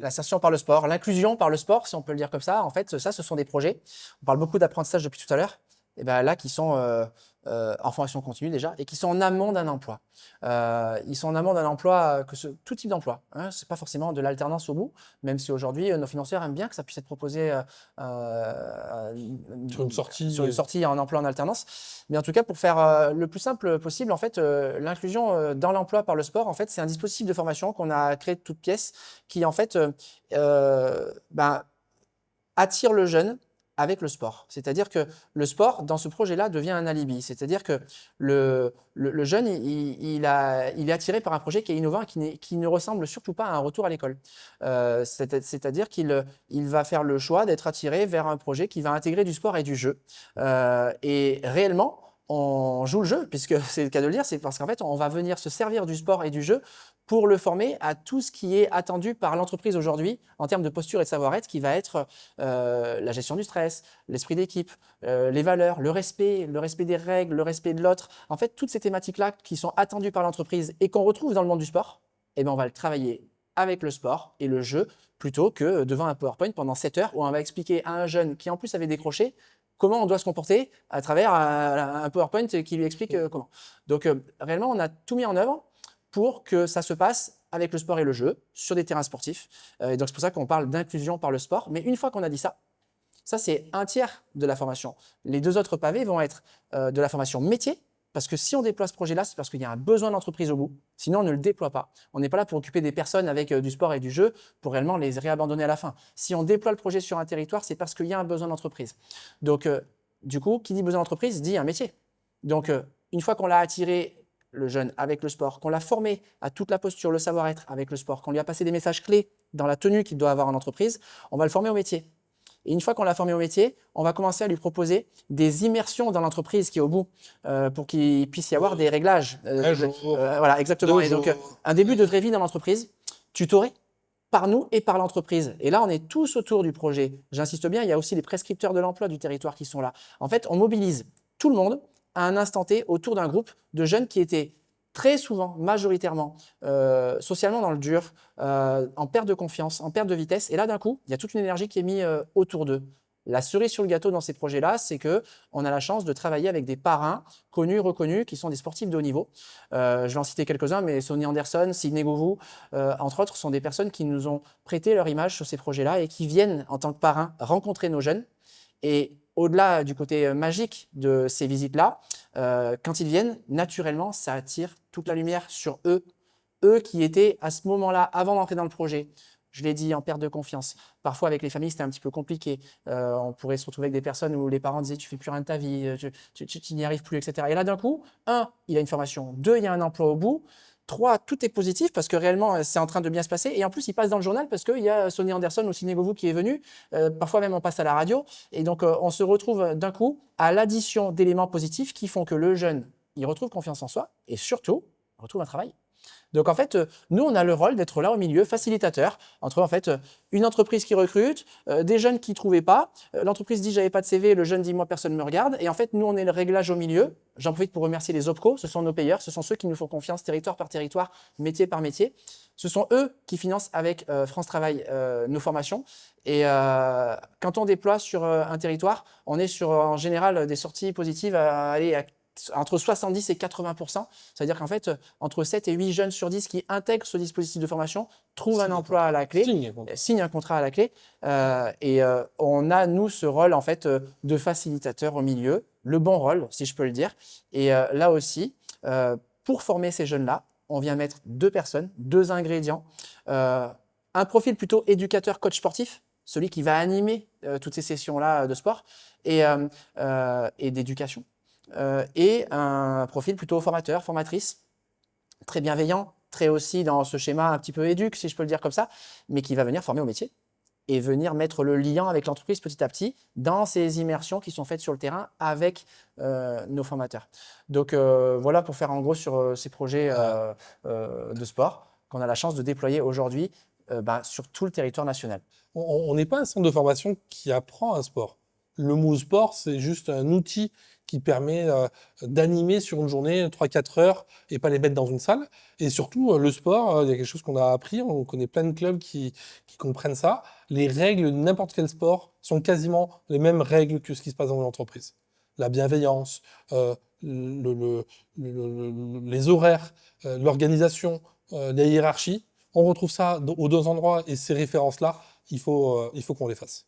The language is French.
L'insertion par le sport, l'inclusion par le sport, si on peut le dire comme ça. En fait, ça, ce sont des projets. On parle beaucoup d'apprentissage depuis tout à l'heure. Et ben là, qui sont en formation continue déjà et qui sont en amont d'un emploi. Ils sont en amont d'un emploi, tout type d'emploi. Hein. Ce n'est pas forcément de l'alternance au bout, même si aujourd'hui, nos financeurs aiment bien que ça puisse être proposé Sur sur une sortie en emploi en alternance. Mais en tout cas, pour faire le plus simple possible, en fait, l'inclusion dans l'emploi par le sport, en fait, c'est un dispositif de formation qu'on a créé de toutes pièces qui, en fait, ben, attire le jeune avec le sport. C'est-à-dire que le sport, dans ce projet-là, devient un alibi. C'est-à-dire que le jeune, il est attiré par un projet qui est innovant et qui ne ressemble surtout pas à un retour à l'école. C'est-à-dire qu'il va faire le choix d'être attiré vers un projet qui va intégrer du sport et du jeu. Et réellement, on joue le jeu, puisque c'est le cas de le dire, c'est parce qu'en fait, on va venir se servir du sport et du jeu pour le former à tout ce qui est attendu par l'entreprise aujourd'hui en termes de posture et de savoir-être, qui va être la gestion du stress, l'esprit d'équipe, les valeurs, le respect des règles, le respect de l'autre. En fait, toutes ces thématiques-là qui sont attendues par l'entreprise et qu'on retrouve dans le monde du sport, eh ben, on va le travailler avec le sport et le jeu plutôt que devant un PowerPoint pendant 7 heures où on va expliquer à un jeune qui en plus avait décroché comment on doit se comporter à travers un PowerPoint qui lui explique comment. Donc réellement, on a tout mis en œuvre pour que ça se passe avec le sport et le jeu sur des terrains sportifs. Et donc c'est pour ça qu'on parle d'inclusion par le sport. Mais une fois qu'on a dit ça, ça c'est un tiers de la formation. Les 2 autres pavés vont être de la formation métier, parce que si on déploie ce projet-là, c'est parce qu'il y a un besoin d'entreprise au bout. Sinon, on ne le déploie pas. On n'est pas là pour occuper des personnes avec du sport et du jeu pour réellement les réabandonner à la fin. Si on déploie le projet sur un territoire, c'est parce qu'il y a un besoin d'entreprise. Donc, du coup, qui dit besoin d'entreprise dit un métier. Donc, une fois qu'on l'a attiré, le jeune, avec le sport, qu'on l'a formé à toute la posture, le savoir-être avec le sport, qu'on lui a passé des messages clés dans la tenue qu'il doit avoir en entreprise, on va le former au métier. Et une fois qu'on l'a formé au métier, on va commencer à lui proposer des immersions dans l'entreprise qui est au bout pour qu'il puisse y avoir des réglages. Un jour, Voilà, exactement. 2 Et donc, jours. un début de vraie vie dans l'entreprise, tutoré par nous et par l'entreprise. Et là, on est tous autour du projet. J'insiste bien, il y a aussi les prescripteurs de l'emploi du territoire qui sont là. En fait, on mobilise tout le monde à un instant T autour d'un groupe de jeunes qui étaient très souvent, majoritairement, socialement dans le dur, en perte de confiance, en perte de vitesse. Et là, d'un coup, il y a toute une énergie qui est mise autour d'eux. La cerise sur le gâteau dans ces projets-là, c'est qu'on a la chance de travailler avec des parrains connus, reconnus, qui sont des sportifs de haut niveau. Je vais en citer quelques-uns, mais Sonny Anderson, Sidney Govou, entre autres, sont des personnes qui nous ont prêté leur image sur ces projets-là et qui viennent, en tant que parrains, rencontrer nos jeunes. Et au-delà du côté magique de ces visites-là, quand ils viennent, naturellement, ça attire toute la lumière sur eux. Eux qui étaient à ce moment-là, avant d'entrer dans le projet, je l'ai dit, en perte de confiance. Parfois, avec les familles, c'était un petit peu compliqué. On pourrait se retrouver avec des personnes où les parents disaient « tu fais plus rien de ta vie, tu n'y arrives plus, etc. » Et là, d'un coup, il a une formation. 2, il y a un emploi au bout. 3, tout est positif parce que réellement, c'est en train de bien se passer. Et en plus, il passe dans le journal parce qu'il y a Sonny Anderson ou Sidney Govou qui est venu. Parfois même, on passe à la radio. Et donc, on se retrouve d'un coup à l'addition d'éléments positifs qui font que le jeune, il retrouve confiance en soi et surtout, il retrouve un travail. Donc en fait, nous, on a le rôle d'être là au milieu, facilitateur, entre en fait une entreprise qui recrute, des jeunes qui ne trouvaient pas. L'entreprise dit j'avais pas de CV, le jeune dit moi personne ne me regarde. Et en fait, nous, on est le réglage au milieu. J'en profite pour remercier les OPCO, ce sont nos payeurs, ce sont ceux qui nous font confiance territoire par territoire, métier par métier. Ce sont eux qui financent avec France Travail nos formations. Et quand on déploie sur un territoire, on est sur en général des sorties positives à aller à entre 70 et 80%. C'est-à-dire qu'en fait, entre 7 et 8 jeunes sur 10 qui intègrent ce dispositif de formation trouvent un emploi à la clé, signent un contrat à la clé. On a, nous, ce rôle en fait, de facilitateur au milieu, le bon rôle, si je peux le dire. Et là aussi, pour former ces jeunes-là, on vient mettre 2 personnes, 2 ingrédients. Un profil plutôt éducateur, coach sportif, celui qui va animer toutes ces sessions-là de sport et d'éducation. Et un profil plutôt formateur, formatrice, très bienveillant, très aussi dans ce schéma un petit peu éduque, si je peux le dire comme ça, mais qui va venir former au métier et venir mettre le lien avec l'entreprise petit à petit dans ces immersions qui sont faites sur le terrain avec nos formateurs. Donc voilà pour faire en gros sur ces projets de sport qu'on a la chance de déployer aujourd'hui sur tout le territoire national. On n'est pas un centre de formation qui apprend un sport. Le mot sport, c'est juste un outil qui permet d'animer sur une journée 3-4 heures et pas les mettre dans une salle. Et surtout, le sport, il y a quelque chose qu'on a appris, on connaît plein de clubs qui comprennent ça. Les règles de n'importe quel sport sont quasiment les mêmes règles que ce qui se passe dans l'entreprise. La bienveillance, les horaires, l'organisation, la hiérarchie. On retrouve ça aux deux endroits et ces références-là, il faut qu'on les fasse.